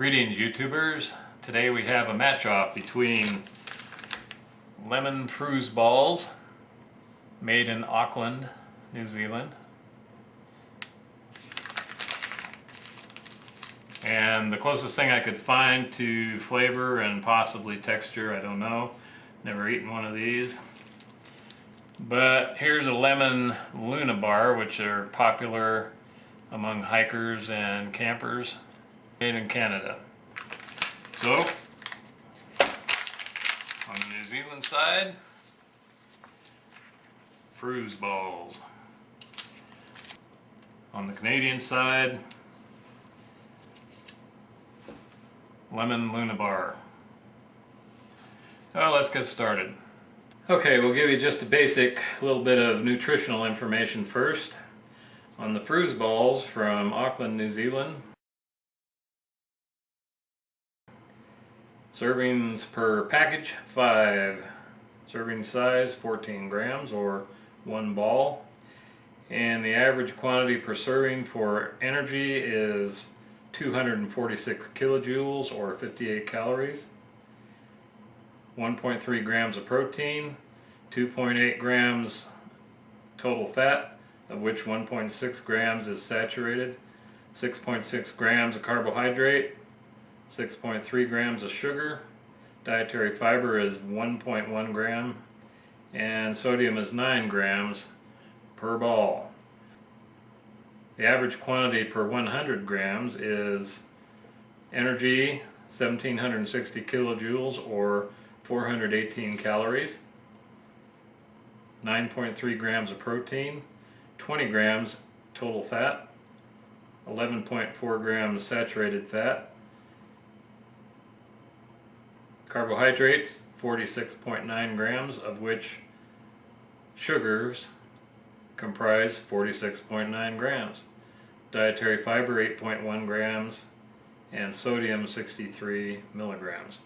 Greetings YouTubers. Today we have a match-off between lemon Frooze balls made in Auckland, New Zealand, and the closest thing I could find to flavor and possibly texture, I don't know, never eaten one of these, but here's a lemon Luna bar, which are popular among hikers and campers, made in Canada. So, on the New Zealand side, Frooze balls. On the Canadian side, lemon Luna bar. Well, let's get started. Okay, we'll give you just a basic little bit of nutritional information first. On the Frooze balls from Auckland, New Zealand, servings per package, 5. Serving size, 14 grams or 1 ball. And the average quantity per serving for energy is 246 kilojoules or 58 calories. 1.3 grams of protein, 2.8 grams total fat, of which 1.6 grams is saturated, 6.6 grams of carbohydrate, 6.3 grams of sugar, dietary fiber is 1.1 gram, and sodium is 9 grams per ball. The average quantity per 100 grams is energy, 1760 kilojoules or 418 calories, 9.3 grams of protein, 20 grams total fat, 11.4 grams saturated fat, carbohydrates 46.9 grams, of which sugars comprise 46.9 grams, dietary fiber 8.1 grams, and sodium 63 milligrams.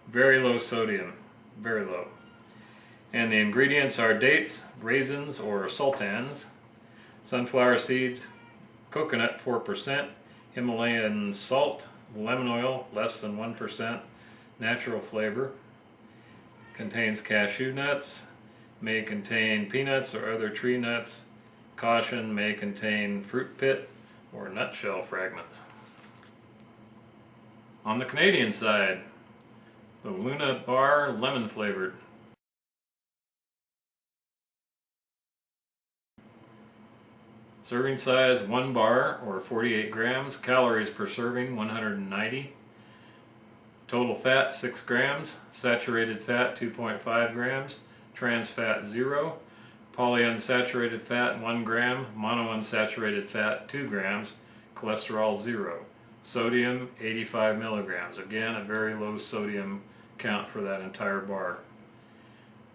Very low sodium, very low. And the ingredients are dates, raisins or sultans, sunflower seeds, coconut 4%, Himalayan salt, lemon oil less than 1%, natural flavor, contains cashew nuts, may contain peanuts or other tree nuts, caution, may contain fruit pit or nutshell fragments. On the Canadian side, the Luna bar lemon flavored. Serving size 1 bar or 48 grams, calories per serving 190. Total fat 6 grams, saturated fat 2.5 grams, trans fat 0, polyunsaturated fat 1 gram, monounsaturated fat 2 grams, cholesterol 0, sodium 85 milligrams. Again, a very low sodium count for that entire bar.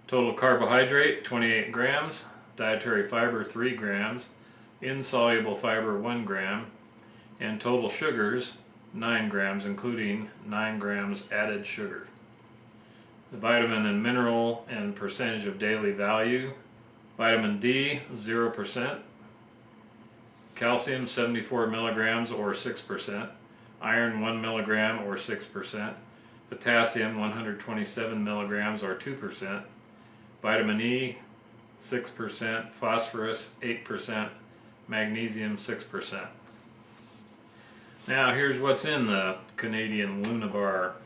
Total carbohydrate 28 grams, dietary fiber 3 grams, insoluble fiber 1 gram, and total sugars 9 grams, including 9 grams added sugar. The vitamin and mineral and percentage of daily value: vitamin D 0%, calcium 74 milligrams or 6%, iron 1 milligram or 6%, potassium 127 milligrams or 2%, vitamin E 6%, phosphorus 8%, magnesium 6%. Now here's what's in the Canadian Luna bar.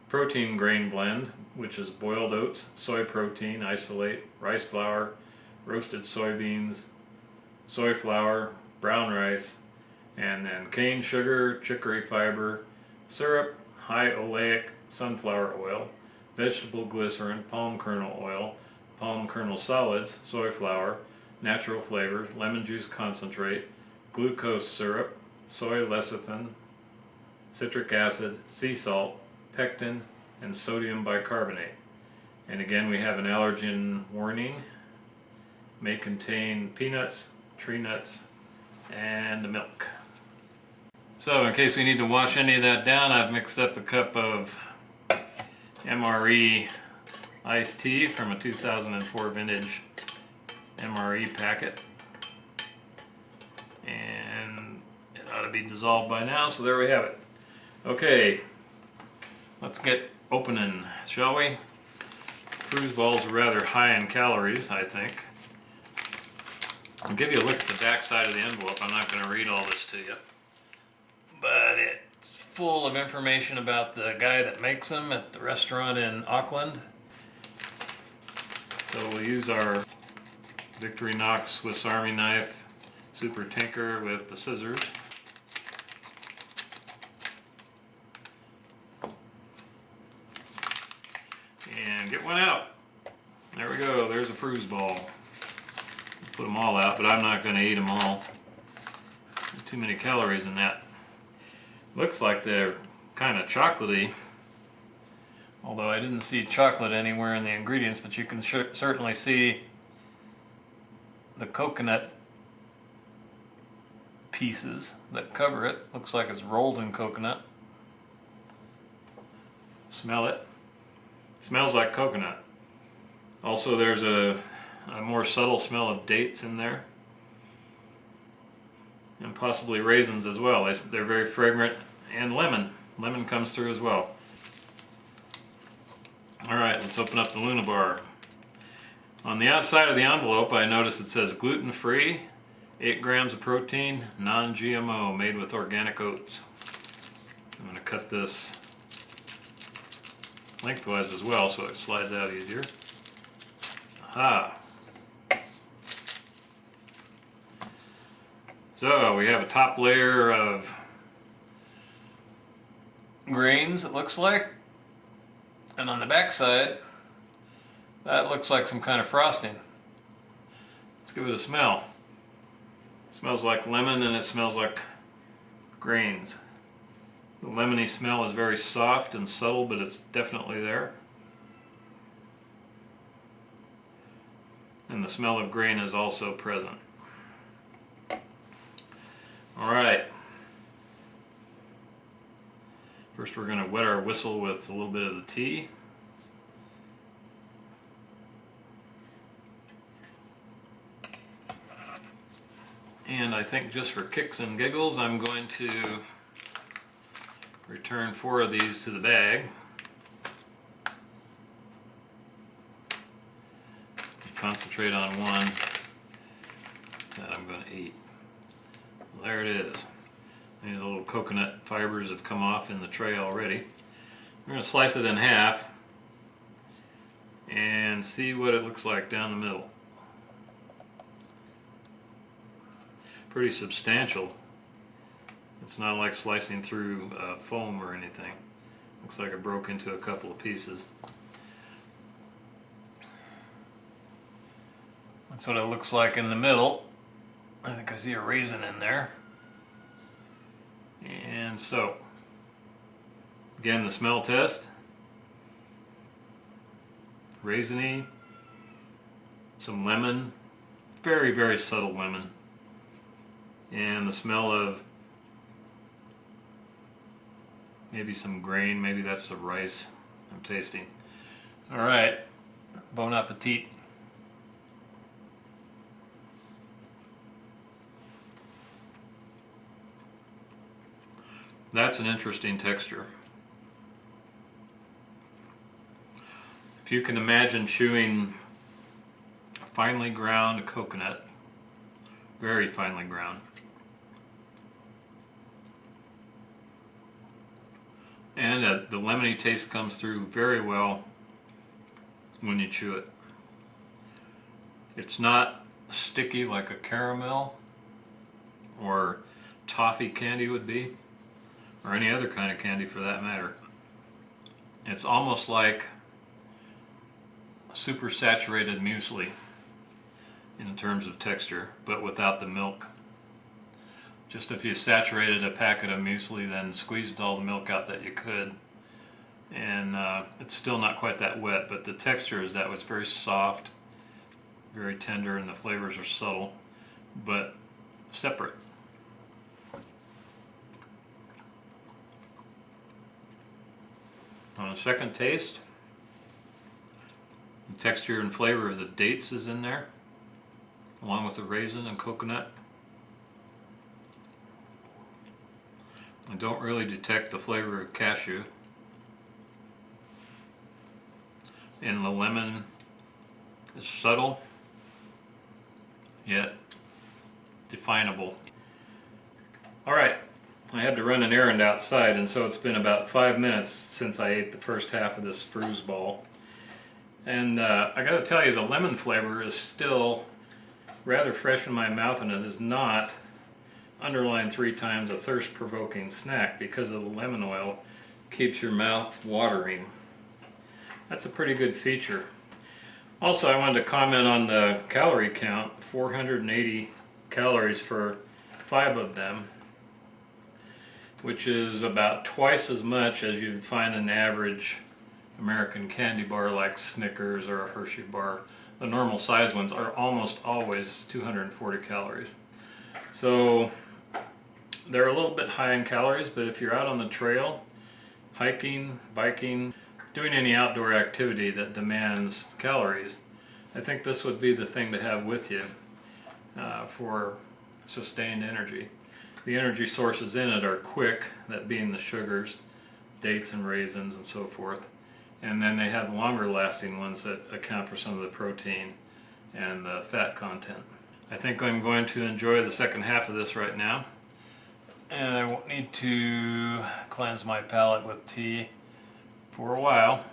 Protein grain blend, which is boiled oats, soy protein isolate, rice flour, roasted soybeans, soy flour, brown rice, and then cane sugar, chicory fiber, syrup, high oleic sunflower oil, vegetable glycerin, palm kernel oil, palm kernel solids, soy flour, natural flavors, lemon juice concentrate, glucose syrup, soy lecithin, citric acid, sea salt, pectin, and sodium bicarbonate. And again, we have an allergen warning. May contain peanuts, tree nuts, and milk. So in case we need to wash any of that down, I've mixed up a cup of MRE iced tea from a 2004 vintage MRE packet. And it ought to be dissolved by now, so there we have it. Okay, let's get opening, shall we? Frooze balls are rather high in calories, I think. I'll give you a look at the back side of the envelope. I'm not going to read all this to you. But it's full of information about the guy that makes them at the restaurant in Auckland. So we'll use our Victorinox Swiss Army knife, super tinker with the scissors. And get one out. There we go, there's a Frooze ball. Put them all out, but I'm not going to eat them all. Too many calories in that. Looks like they're kind of chocolatey, although I didn't see chocolate anywhere in the ingredients, but you can certainly see the coconut pieces that cover it. Looks like it's rolled in coconut. Smell it. Smells like coconut. Also, there's a more subtle smell of dates in there, and possibly raisins as well. They're very fragrant, and lemon. Lemon comes through as well. Alright, let's open up the Luna bar. On the outside of the envelope, I notice it says gluten-free, 8 grams of protein, non-GMO, made with organic oats. I'm going to cut this lengthwise as well so it slides out easier. Aha! So we have a top layer of grains, it looks like, and on the back side that looks like some kind of frosting. Let's give it a smell. It smells like lemon and it smells like grains. The lemony smell is very soft and subtle, but it's definitely there. And the smell of grain is also present. Alright. First we're going to wet our whistle with a little bit of the tea. And I think just for kicks and giggles I'm going to return 4 of these to the bag. Concentrate on one that I'm going to eat. There it is. These little coconut fibers have come off in the tray already. I'm going to slice it in half and see what it looks like down the middle. Pretty substantial. It's not like slicing through foam or anything. Looks like it broke into a couple of pieces. That's what it looks like in the middle. I think I see a raisin in there. And so, again, the smell test. Raisiny, some lemon, very, very subtle lemon, and the smell of maybe some grain, maybe that's the rice I'm tasting. Alright, bon appetit. That's an interesting texture. If you can imagine chewing finely ground coconut, very finely ground, and the lemony taste comes through very well when you chew it. It's not sticky like a caramel or toffee candy would be, or any other kind of candy for that matter. It's almost like super saturated muesli in terms of texture, but without the milk. Just if you saturated a packet of muesli, then squeezed all the milk out that you could, and it's still not quite that wet, but the texture is that was very soft, very tender, and the flavors are subtle, but separate. On a second taste, the texture and flavor of the dates is in there, along with the raisin and coconut. I don't really detect the flavor of cashew. And the lemon is subtle, yet definable. Alright, I had to run an errand outside, and so it's been about 5 minutes since I ate the first half of this Frooze ball. And I gotta tell you, the lemon flavor is still rather fresh in my mouth, and it is not underlined 3 times a thirst-provoking snack because of the lemon oil keeps your mouth watering. That's a pretty good feature. Also, I wanted to comment on the calorie count. 480 calories for 5 of them, which is about twice as much as you'd find an average American candy bar like Snickers or a Hershey bar. The normal size ones are almost always 240 calories. So they're a little bit high in calories, but if you're out on the trail, hiking, biking, doing any outdoor activity that demands calories, I think this would be the thing to have with you for sustained energy. The energy sources in it are quick, that being the sugars, dates and raisins and so forth. And then they have longer lasting ones that account for some of the protein and the fat content. I think I'm going to enjoy the second half of this right now. And I won't need to cleanse my palate with tea for a while.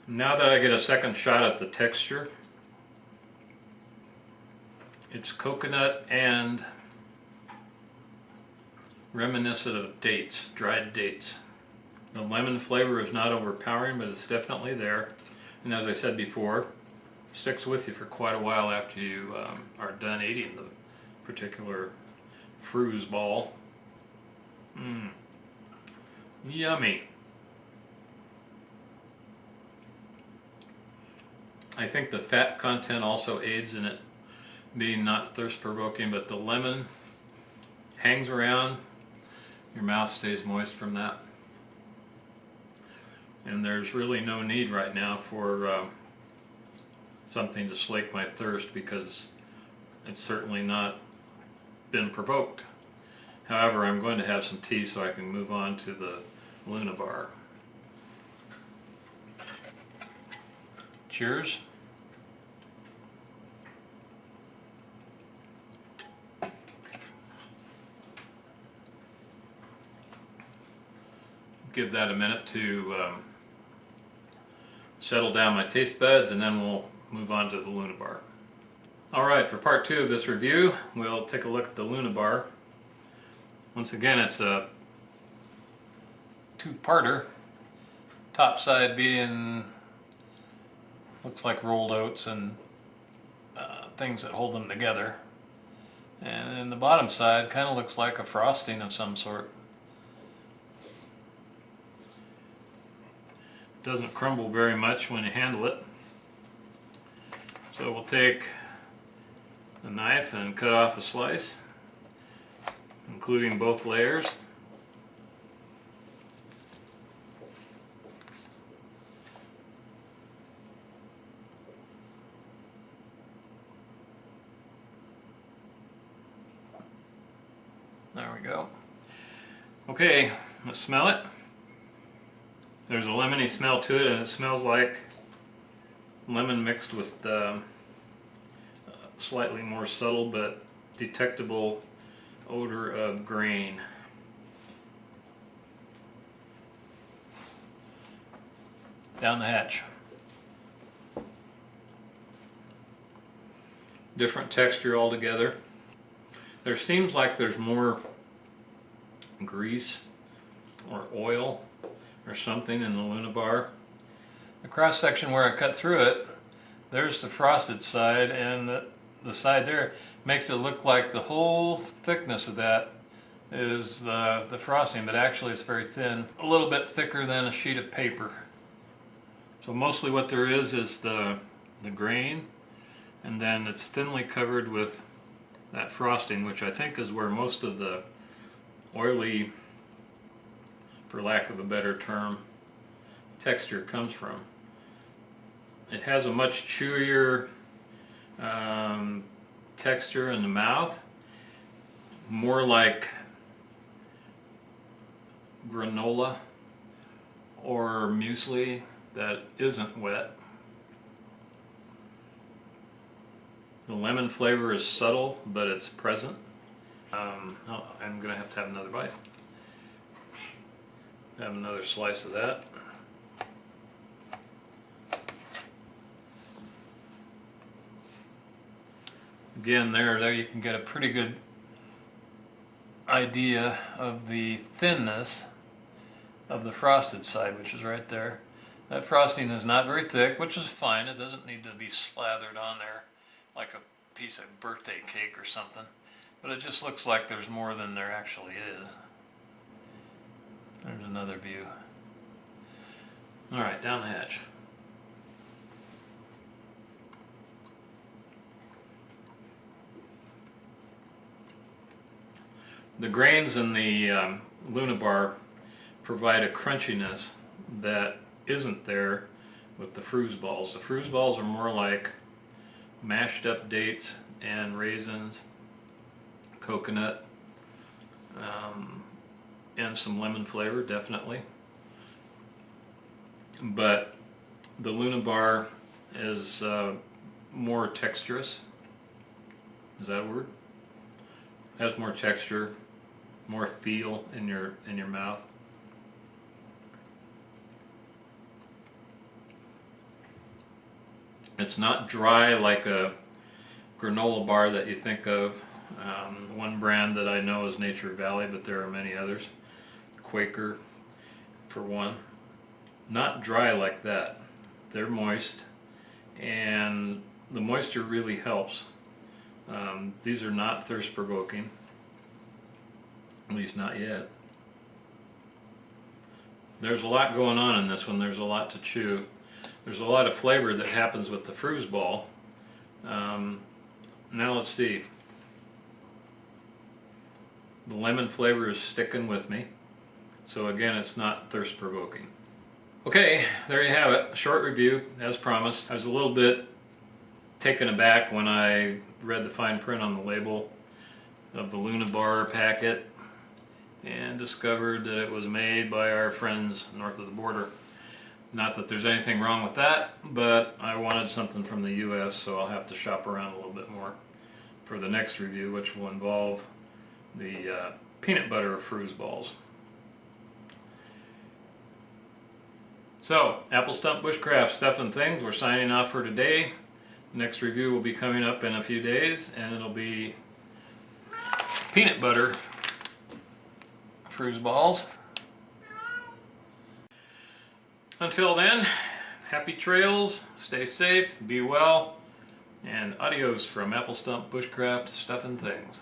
Now that I get a second shot at the texture, it's coconut and reminiscent of dates, dried dates. The lemon flavor is not overpowering, but it's definitely there. And as I said before, it sticks with you for quite a while after you are done eating the particular Frooze ball. Yummy. I think the fat content also aids in it being not thirst-provoking, but the lemon hangs around. Your mouth stays moist from that. And there's really no need right now for something to slake my thirst, because it's certainly not been provoked. However, I'm going to have some tea so I can move on to the Luna bar. Cheers. Give that a minute to settle down my taste buds, and then we'll move on to the Luna bar. Alright, for part 2 of this review, we'll take a look at the Luna bar. Once again, it's a two-parter. Top side being, looks like rolled oats and things that hold them together. And then the bottom side kind of looks like a frosting of some sort. Doesn't crumble very much when you handle it. So we'll take the knife and cut off a slice, including both layers. There we go. Okay, let's smell it. There's a lemony smell to it, and it smells like lemon mixed with slightly more subtle but detectable odor of grain. Down the hatch. Different texture altogether. There seems like there's more grease or oil or something in the Luna bar. The cross section where I cut through it, there's the frosted side, and the side there makes it look like the whole thickness of that is the frosting, but actually it's very thin, a little bit thicker than a sheet of paper. So mostly what there is the grain, and then it's thinly covered with that frosting, which I think is where most of the oily, for lack of a better term, texture comes from. It has a much chewier texture in the mouth, more like granola or muesli that isn't wet. The lemon flavor is subtle, but it's present. I'm going to have another bite. Have another slice of that. Again, there you can get a pretty good idea of the thinness of the frosted side, which is right there. That frosting is not very thick, which is fine. It doesn't need to be slathered on there like a piece of birthday cake or something. But it just looks like there's more than there actually is. There's another view. Alright, down the hatch. The grains in the Luna bar provide a crunchiness that isn't there with the Frooze balls. The Frooze balls are more like mashed up dates and raisins, coconut, and some lemon flavor, definitely. But the Luna bar is more texturous. Is that a word? Has more texture, more feel in your mouth. It's not dry like a granola bar that you think of. One brand that I know is Nature Valley, but there are many others. Quaker, for one. Not dry like that. They're moist, and the moisture really helps. These are not thirst-provoking, at least not yet. There's a lot going on in this one. There's a lot to chew. There's a lot of flavor that happens with the Frooze ball. Now let's see. The lemon flavor is sticking with me. So again, it's not thirst-provoking. Okay, there you have it. A short review, as promised. I was a little bit taken aback when I read the fine print on the label of the Luna bar packet and discovered that it was made by our friends north of the border. Not that there's anything wrong with that, but I wanted something from the US, so I'll have to shop around a little bit more for the next review, which will involve the peanut butter Frooze balls. So, Apple Stump Bushcraft Stuff and Things, we're signing off for today. Next review will be coming up in a few days, and it'll be peanut butter Frooze balls. Until then, happy trails, stay safe, be well, and adios from Apple Stump Bushcraft Stuff and Things.